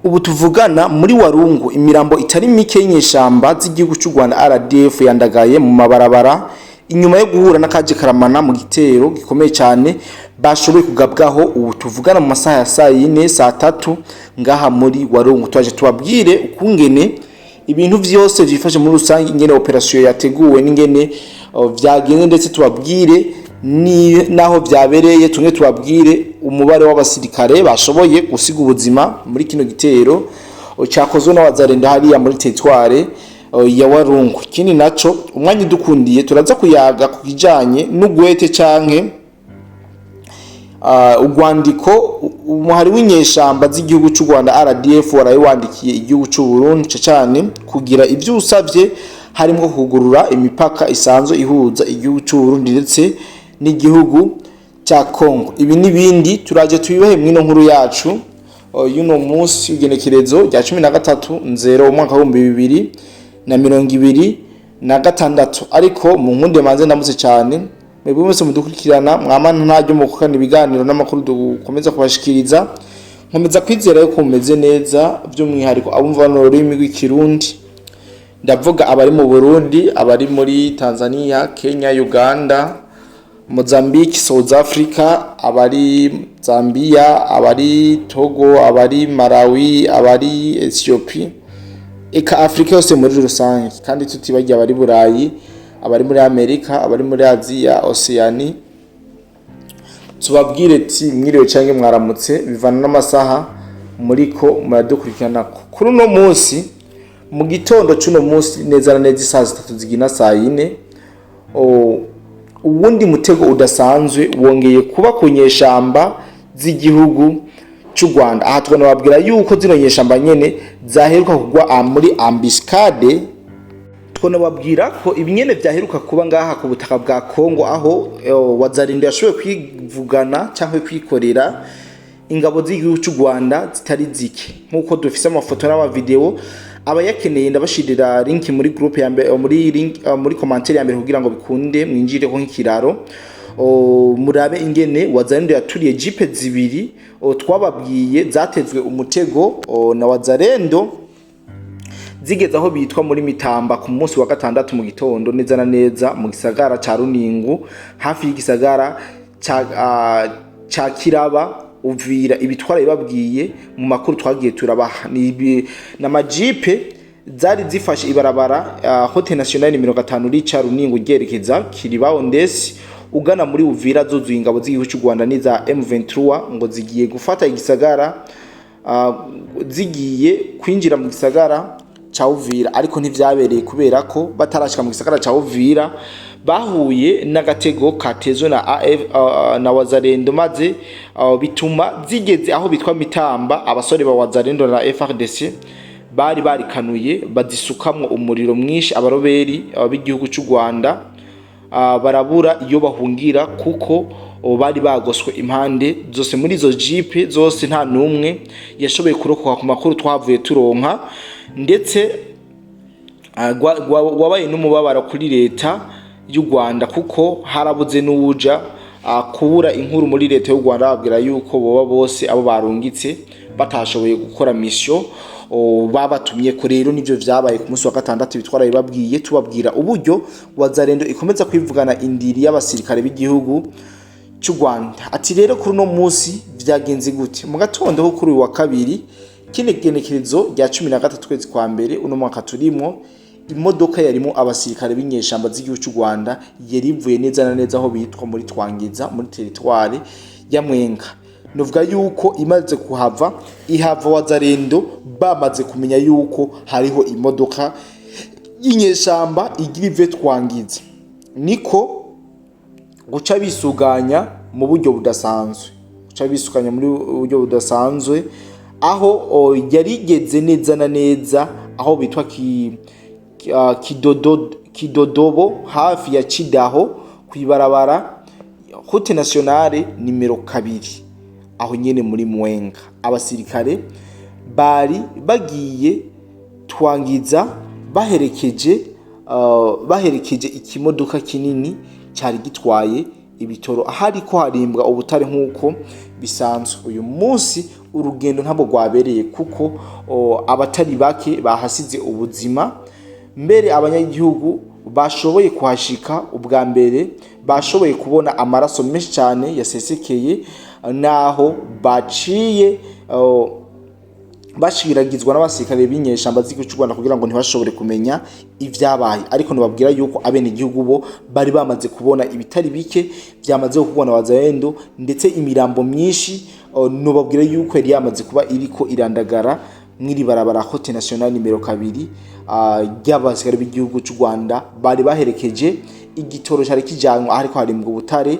Ubu tuvugana muri Warungu imirambo itari mike y'inyeshamba z'igihugu cy'u Rwanda RDF yandagaye mu mabarabara inyuma yo guhura n'akaje karamana mu gitero gikomeye cyane bashoboye kugabwaho. Ubu tuvugana mu masaha ya saa 4 saa 3 ngaha muri Warungu. Twaje tubabwire ukungene ibintu vyose vyifashe muri rusange, ingene operation yateguwe n'ingene vyagenze, ndetse tubabwire ni naho vyabereye. Tumwe tubabwire umubare w'abasirikare bashoboye gusiga ubuzima muri kino gitero cyakozwe n'abazarenda hariya muri territoire ya Warungu. Kini naco umwanya dukundiye turaza kuyaga ku kijanye n'ugwete canke ugwandiko umuhari w'inyeshamba z'igihugu cy'u Rwanda RDF warayiwandikiye igihugu cy'u Burundi cyane kugira ivyo usavye harimo kugurura imipaka isanzwe ihuza igihugu cy'u Burundi ndetse n'igihugu cha Kongo. Ibi nibindi turaje tubibahe mwino nkuru yacu yuno munsi w'igenekerezo rya 13/0 umwaka wa 2026. Ariko mu nkunde manze ndamutse cyane mwebwe mwese mudukurikirana, mwamana ntajyo mukukana ibiganiro n'amakuru dukomeza kubashikiriza. Nkomeza kwizera yuko mumeze neza, by'umwihariko abumva no rurimi rw'ikirundi. Ndavuga abari mu Burundi, abari muri Tanzania, Kenya, Uganda, Mozambique, South Africa, abari Zambia, abari Togo, abari Malawi, abari Ethiopia, eka Afrika yose muri rusange, kandi tutibagiye abari Burayi, abari muri Amerika, abari muri Aziya, Oceania. Tubabwire ati mwiriwe canke mwaramutse bivana n'amasaha muriko muradukurikirana. Kuri no munsi mu gitondo cy'uno munsi neza na neza saa 3 zigina saa 4 ubundi mutego udasanzwe wongeye kuba ku nyeshamba z'igihugu cy'u Rwanda. Aha twanababwira yuko zino nyeshamba nyene zaheruka kugwa muri ambuscade. Twanababwira ko ibinyene vyaheruka kuba ngaha ku butaka bwa Kongo, aho wazarinde yashoboye kwivugana cyangwa kwikorera ingabo z'igihugu cy'u Rwanda zitari zike, nkuko dufise amafoto n'ama video. Abayakeneye ndabashirira link muri group ya mbere, muri commentaire ya mbere kugira ngo bikunde mwinjire ko nk'ikiraro murabe ingene wazarinde yaturiye jipe zibiri twababwiye zatezwe umutego na wazarendo zigeze aho bitwa muri Mitamba ku munsi wa gatandatu mu gitondo neza na neza mu gisagara ca Runingu, hafi y'igisagara ca Kiraba Uvira. Ibitwara ibabwiye mu makuru twagiye turabaha na majipe zari zifashe ibarabara Hotel National 50 rica Runingu ryerekeza Kiribao ndesi ugana muri Uvira, zuzuye ingabo z'igihugu cy'u Rwanda niza M23 ngo zigiye gufata igisagara, zigiye kwinjira mu gisagara ca Uvira. Ariko ntivyabereye kubera ko batarashika mu gisagara ca Uvira bahuye n'agatego katezwe na wazarendo, maze bituma zigeze aho bitwa Mitamba. Abasore ba wazarendo na FRDC bari barikanuye bazisukamwo umuriro mwinshi. Abaroberi b'igihugu cy'u Rwanda barabura iyo bahungira kuko bari bagoswe impande zose. Muri izo jipe zose nta numwe yashoboye kurokoka ku makuru twavuye turonka, ndetse wabaye n'umubabaro kuri leta y'u Rwanda kuko harabuze n'uwuja kubura inkuru muri leta y'u Rwanda babwira yuko boba bose abo barungitse batashoboye gukora mission babatumye ko. Rero nivyo vyabaye ku munsi wa gatandatu bitwara ibabwiye tubabwira uburyo wazarendo ikomeza kwivugana indiri y'abasirikare b'igihugu cy'u Rwanda. Ati rero kuri no munsi vyagenze gute mu gatondo ho kuri wa kabiri kine genekerezo rya 13 kwezi kwa mbere uno mwaka turimo, imodoka yarimo abasirikare b'inyeshamba z'igihugu cy'u Rwanda yarivuye neza na neza aho bitwa muri Twangiza muri territoire ya Mwenga. Novuga yuko imaze kuhava ihava wazarendo bamaze kumenya yuko hariho imodoka y'inyeshamba igirive Twangiza, niko guca bisuganya mu buryo budasanzwe, aho yarigeze neza na neza aho bitwa Kidodobo hafi ya Cidaho kwibarabara Hotel National nimero 2 aho nyene muri Mwenga. Abasirikare bari bagiye Twangiza baherekeje ikimodoka kinini cyari gitwaye ibitoro ahari ko harimbwa ubutare nkuko bisanzwe. Uyu munsi urugendo ntabwo rwabereye kuko abatari bake bahasize ubuzima, mbere abanyagihugu bashoboye kuhashika ubwa mbere bashoboye kubona amaraso menshi cyane yasesekeye naho baciye bashiragizwa n'abasirikare b'inyeshamba z'igihugu cy'u Rwanda kugira ngo ntibashobore kumenya ivyabaye. Ariko nubabwira yuko abene igihugu bo bari bamaze kubona ibitari bike byamaze kubona wazalendo, ndetse imirambo myinshi nubabwira yuko yari yamaze kuba iriko irandagara mwiri barabara Route Nationale nimero 2 ry'abasirikare b'igihugu cy'u Rwanda bari baherekeje igitoro cyari kijyanwa ariko hari mu butare,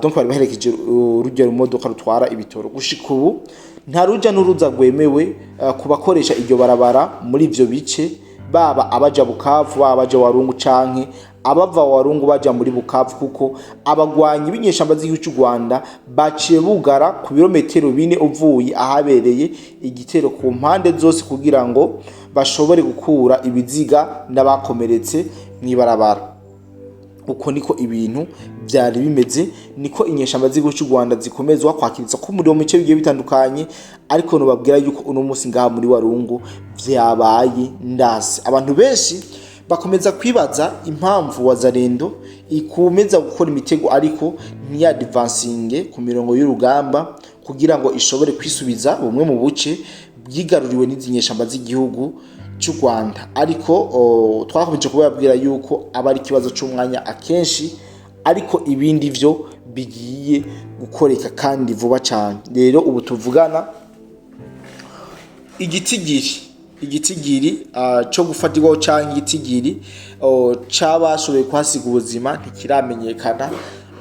donc bari baherekeje urugero rumodoka rutwara ibitoro. Gushika ubu nta ruja n'uruza rwemewe kubakoresha iryo barabara muri ivyo bice, baba abaja Bukavu, baba abaja Warungu canke abava Warungu baja muri Bukavu, kuko abagwanyi b'inyeshamba z'igihugu cy'u Rwanda baciye bugara ku birometero 4 uvuye ahabereye igitero ku mpande zose kugira ngo bashobore gukura ibiziga n'abakomeretse mw'ibarabara. Uko niko ibintu byari bimeze, niko inyeshamba z'igihugu cy'u Rwanda zikomezwa kwakiritsa ko muri mu bice bigiye bitandukanye. Ariko nubabwira yuko uno munsi ngaha muri Warungu vyabaye ndase. Abantu benshi bakomeza kwibaza impamvu wazalendo ikomeza gukora imitego ariko ntiyadvancinge ku mirongo y'urugamba kugira ngo ishobore kwisubiza bumwe mu buce byigaruriwe n'izinyeshamba z'igihugu cy'u Rwanda. Ariko twakomeje kubabwira yuko aba ari kibazo cy'umwanya akenshi, ariko ibindi byo bigiye gukoreka kandi vuba cyane. Rero ubu tuvugana igitigiri cyo gufatirwaho cyangwa igitigiri cyabashoboye kwasiga ubuzima ntikiramenyekana,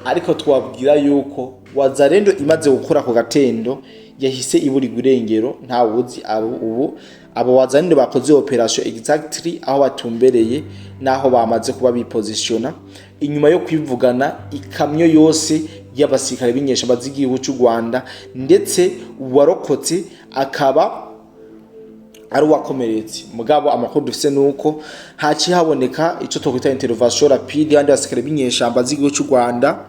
ariko twabwira yuko wazalendo imaze gukora ku gatendo yahise iburirwa irengero. nta wuzi ubu abo wazalendo bakoze operation exactly aho batumbereye naho bamaze kuba bipositiona. Inyuma yo kwivugana ikamyo yose y'abasirikare b'inyeshamba z'igihugu cy'u Rwanda, ndetse uwarokotse akaba ari uwakomeretse. Mugabo amakuru dufise nuko haci haboneka ico twokwita intervention rapide kandi abasirikare b'inyeshamba z'igihugu cy'u Rwanda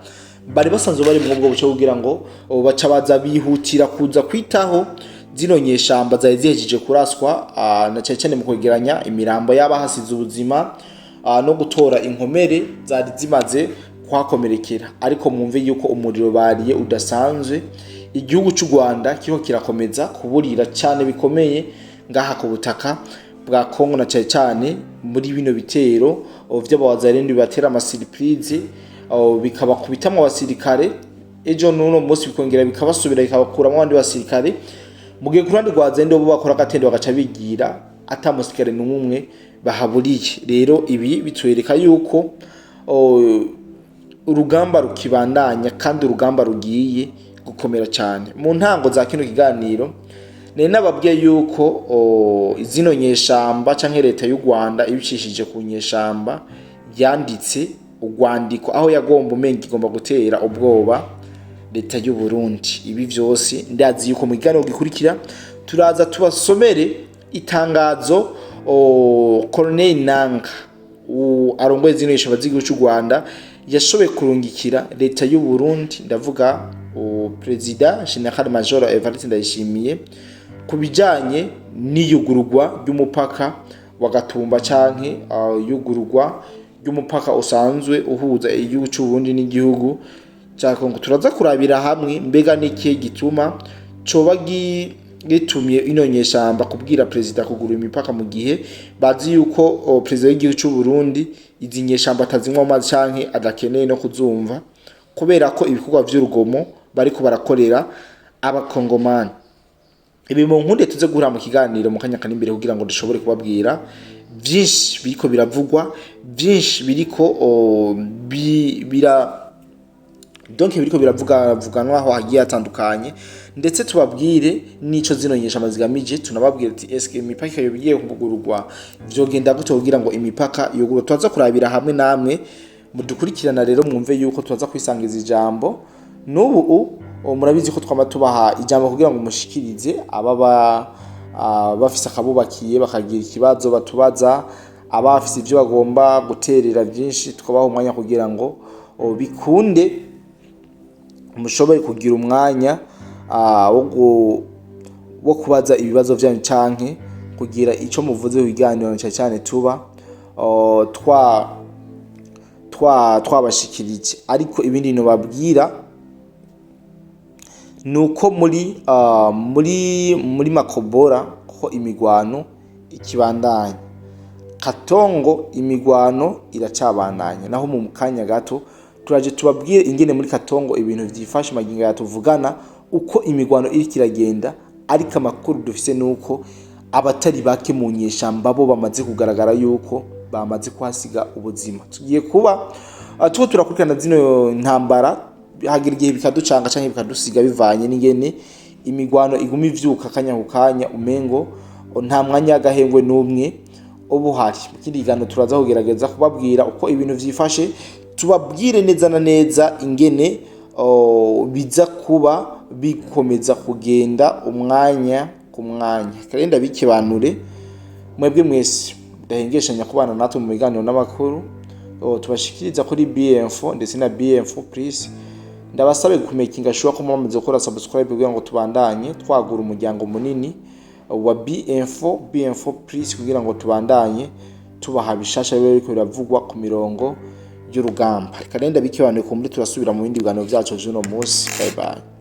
bari basanzwe bari mu bwo buce kugira ngo baca baza bihutira kuza kwitaho zino nyeshamba zari zihejeje kuraswa, na cyane mu kwegeranya imirambo y'abahasize ubuzima no gutora inkomere zari zimaze kwakomerekera. Ariko mwumve yuko umuriro bariye udasanzwe, igihugu cy'u Rwanda kiho kirakomeza kuburira cyane bikomeye ngaha ku butaka bwa Kongo, na cyane muri bino bitero vy'abazalendo bibatera amasiriprise bikabakubitamwe abasirikare, ejo nuno munsi bikongera bikabasubira bikabakuramo abandi basirikare. Mugihe ku ruhande rwa zendo bo bakora gatendo bagaca bigira atamusikare n'umwe bahaburiye. Rero ibi bitwereka yuko urugamba rukibandanya kandi urugamba rugiye gukomera cyane. Mu ntango za kino kiganiro nababwiye yuko izino nyeshamba canke leta y'u Rwanda ibicishije ku nyeshamba yanditse urwandiko aho yagomba umenga igomba gutera ubwoba leta y'u Burundi. Ibi vyose ndazi yuko mu kiganiro gikurikira turaza tubasomere itangazo Colonel Nanga arongoye zino nyeshamba z'igihugu cy'u Rwanda yashoboye kurungikira leta y'u Burundi, ndavuga President General Major Evariste Ndayishimiye, kubijanye n'iyugururwa ry'umupaka wa Gatumba canke yugururwa ry'umupaka usanzwe uhuza igihugu cy'u Burundi n'igihugu cya Kongo. Turaza kurabira hamwe mbega niki gituma coba gitumye ino nyeshamba kubwira president kugura imipaka mu gihe bazi yuko president w'igihugu cy'u Burundi izi nyeshamba atazinywa amazi canke adakeneye no kuzumva kubera ko ibikorwa vy'urugomo bariko barakorera abakongomani. Ibi mu nkunde tuze guhura mu kiganiro mu kanya kani imbere kugira ngo dushobore kubabwira byinshi biriko biravugwa, byinshi biriko biriko biravuganwa aho hagiye atandukanye, ndetse tubabwire nico zino nyeshamba zigamije. Tunababwira ati eske imipaka yo bigiye kuvugururwa vyogenda gute kugira ngo imipaka yoguro. Twaza kurabira hamwe namwe mudukurikirana. Rero mwumve yuko twaza kwisangiza ijambo. N'ubu murabizi ko twama tubaha ijambo kugira ngo mushikirize ababa bafise akabubakiye bakagira ikibazo batubaza, abafise ibyo bagomba guterera byinshi tukabaha umwanya kugira ngo bikunde mushobore kugira umwanya wo wo kubaza ibibazo byanyu canke kugira ico muvuze biganiro cyane tuba twabashikirije. Ariko ibindi no babwira nuko muri Makobora ko imigwano ikibandanya, Katongo imigwano iracabandanya, naho mu kanya gato turaje tubabwire ingene muri Katongo ibintu vyifashe magingo yatuvugana uko imigwano iri kiragenda. Ariko amakuru dufise nuko abatari bake mu nyeshamba bo bamaze kugaragara yuko bamaze kuhasiga ubuzima. Tugiye kuba turakurikirana zino ntambara, hagira igihe bikaducanga canke bikadusiga bivanye n'ingene imigwano iguma ivyuka kanya kukanya, umengo nta mwanya y'agahengwe n'umwe ubuhari. Mu kindi kiganiro turaza kugerageza kubabwira uko ibintu vyifashe, tubabwire neza na neza ingene biza kuba bikomeza kugenda umwanya ku mwanya. Karenda bikebanure mwebwe mwese ndahengeshanya kubana natwe mu biganiro n'amakuru tubashikiriza kuri BMfo ndetse na BMfo Plus. Ndabasabe kumekinga sure ko mwamaze gukora subscribe kugira ngo tubandanye twagura umuryango munini wa BMfo Plus kugira ngo tubandanye tubaha bishasha bibe biriko biravugwa ku mirongo y'urugamba. Karenda bikebanure ko muri turasubira mu bindi biganiro byacu by'uno munsi. Bye bye.